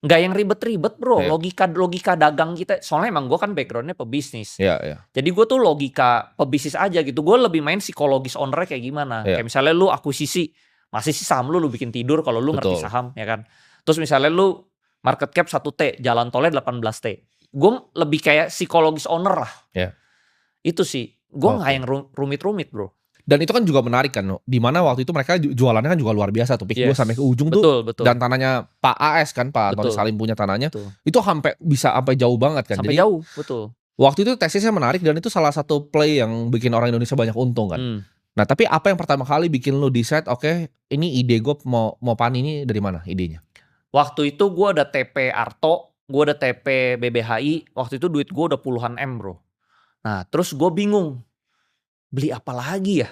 Nggak yang ribet-ribet bro, Iya. logika dagang kita. Soalnya emang gue kan backgroundnya pebisnis. Iya, iya. Jadi gue tuh logika pebisnis aja gitu. Gue lebih main psikologis ownernya kayak gimana. Iya. Kayak misalnya lu akuisisi, masih sih saham lu bikin tidur kalau lu ngerti Betul. saham ya kan. Terus misalnya lu market cap 1T, jalan tolnya 18T. Gue lebih kayak psikologis owner lah. Iya. Itu sih. Gue nggak Oke. yang rumit-rumit bro. Dan itu kan juga menarik kan, di mana waktu itu mereka jualannya kan juga luar biasa tuh. Pick 2 Yes. sampai ke ujung Betul, tuh, betul. dan tanahnya Pak AS kan, Pak Antoni Betul. Salim punya tanahnya. Betul. Itu bisa sampai jauh banget kan. Sampai Jadi jauh, betul. waktu itu tesisnya menarik dan itu salah satu play yang bikin orang Indonesia banyak untung kan. Nah, tapi apa yang pertama kali bikin lu decide, oke, ini ide gue mau PANI ini dari mana idenya? Waktu itu gue ada TP Arto, gue ada TP BBHI. Waktu itu duit gue udah puluhan M bro. Nah terus gue bingung, beli apa lagi ya?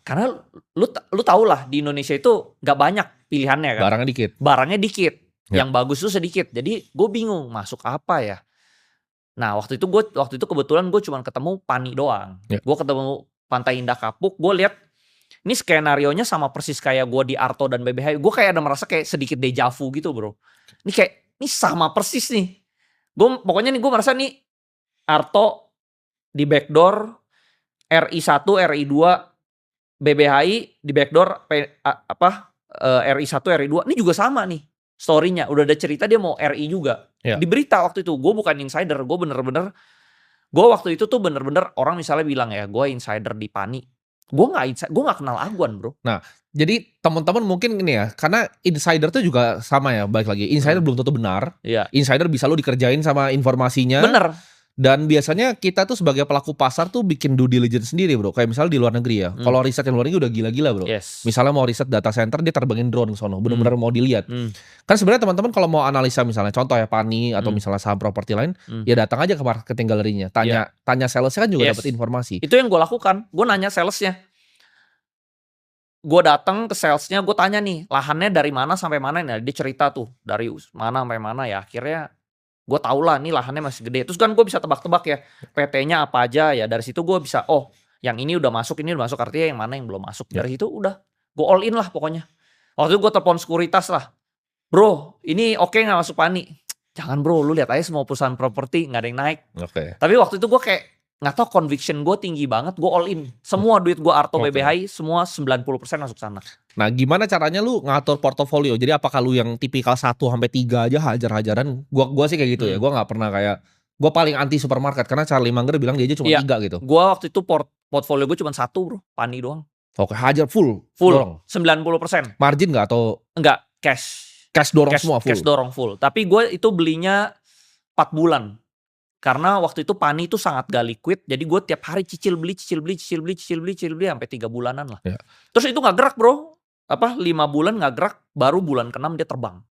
Karena lu tau lah di Indonesia itu gak banyak pilihannya kan. Barangnya dikit. Ya. Yang bagus tuh sedikit. Jadi gue bingung masuk apa ya. Nah waktu itu kebetulan gue cuma ketemu PANI doang. Ya. Gue ketemu Pantai Indah Kapuk. Gue lihat ini skenarionya sama persis kayak gue di Arto dan BBHI. Gue kayak ada merasa kayak sedikit deja vu gitu bro. Ini sama persis nih. Pokoknya nih gue merasa nih Arto di backdoor, RI1, RI2, BBHI di backdoor RI1, RI2. Ini juga sama nih story-nya. Udah ada cerita dia mau RI juga. Ya. Di berita waktu itu. Gue bukan insider. Gue waktu itu tuh bener-bener orang misalnya bilang ya, gue insider di PANI. Gue gak kenal Aguan bro. Nah, jadi teman-teman mungkin ini ya, karena insider tuh juga sama ya, balik lagi. Insider belum tentu benar. Iya. Insider bisa lo dikerjain sama informasinya. Bener. Dan biasanya kita tuh sebagai pelaku pasar tuh bikin due diligence sendiri bro. Kayak misalnya di luar negeri ya. Kalau riset yang luar negeri udah gila-gila bro. Yes. Misalnya mau riset data center, dia terbangin drone ke sono. Bener-bener mau dilihat. Kan sebenarnya teman-teman kalau mau analisa misalnya contoh ya PANI atau misalnya saham properti lain, ya datang aja ke marketing galerinya. Tanya salesnya kan juga dapat informasi. Itu yang gue lakukan. Gue nanya salesnya. Gue datang ke salesnya, gue tanya nih lahannya dari mana sampai mana. Nah, dia cerita tuh dari mana sampai mana ya. Akhirnya gue tau lah nih lahannya masih gede. Terus kan gue bisa tebak-tebak ya PT-nya apa aja ya. Dari situ gue bisa yang ini udah masuk, artinya yang mana yang belum masuk. Dari situ udah gue all in lah pokoknya. Waktu itu gue telepon sekuritas lah, bro ini oke gak masuk PANI? Jangan bro, lu lihat aja semua perusahaan properti gak ada yang naik. Tapi waktu itu gue kayak gak tau, conviction gue tinggi banget. Gue all in, semua duit gue Arto BBHI semua 90% masuk sana. Nah gimana caranya lu ngatur portofolio? Jadi apakah lu yang tipikal 1-3 aja hajar-hajaran? Gua sih kayak gitu ya. Gua gak pernah kayak, gue paling anti supermarket karena Charlie Munger bilang dia aja cuma 3 gitu. Gue waktu itu portfolio gue cuma 1 bro, PANI doang. Oke, hajar full dorong. 90%. Margin gak atau? Enggak, cash dorong semua full. Cash dorong full. Tapi gue itu belinya 4 bulan. Karena waktu itu PANI itu sangat gak liquid. Jadi gue tiap hari cicil beli sampai 3 bulanan lah. Ya. Terus itu gak gerak bro. 5 bulan gak gerak, baru bulan ke-6 dia terbang.